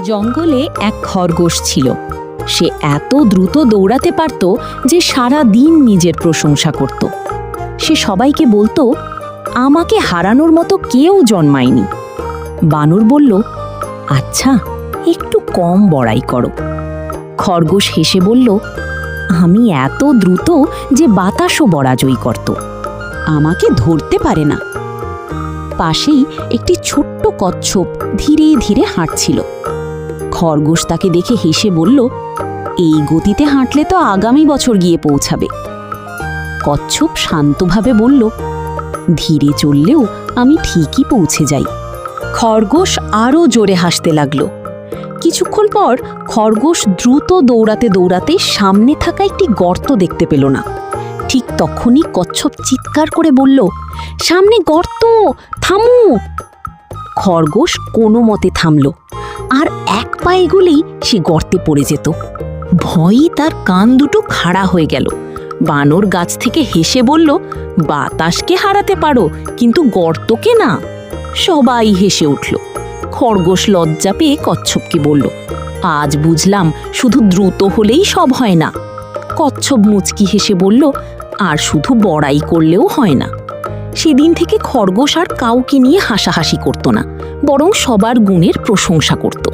জঙ্গলে এক খরগোশ ছিল। সে এত দ্রুত দৌড়াতে পারত যে সারা দিন নিজের প্রশংসা করত। সে সবাইকে বলতো, আমাকে হারানোর মতো কেউ জন্মায়নি। বানর বলল, আচ্ছা, একটু কম বড়াই করো। খরগোশ হেসে বলল, আমি এত দ্রুত যে বাতাসও বড়াজয়ী করত, আমাকে ধরতে পারে না। পাশেই একটি ছোট্ট কচ্ছপ ধীরে ধীরে হাঁটছিল। খরগোশ তাকে দেখে হেসে বলল, এই গতিতে হাঁটলে তো আগামী বছর গিয়ে পৌঁছাবে। কচ্ছপ শান্তভাবে বলল, ধীরে চললেও আমি ঠিকই পৌঁছে যাই। খরগোশ আরও জোরে হাসতে লাগল। কিছুক্ষণ পর খরগোশ দ্রুত দৌড়াতে দৌড়াতে সামনে থাকা একটি গর্ত দেখতে পেল না। ঠিক তখনই কচ্ছপ চিৎকার করে বলল, সামনে গর্ত, থামো! খরগোশ কোনো মতে থামল, আর এক পা এগোলেই সে গর্তে পড়ে যেত। ভয়ে তার কান দুটো খাড়া হয়ে গেল। বানর গাছ থেকে হেসে বলল, বাতাসকে হারাতে পারো, কিন্তু গর্তকে না। সবাই হেসে উঠল। খরগোশ লজ্জা পেয়ে কচ্ছপকে বলল, আজ বুঝলাম শুধু দ্রুত হলেই সব হয় না। কচ্ছপ মুচকি হেসে বলল, আর শুধু বড়াই করলেও হয় না। সেদিন থেকে খরগোশ আর কাউকে নিয়ে হাসাহাসি করত না, বরং সবার গুণের প্রশংসা করত।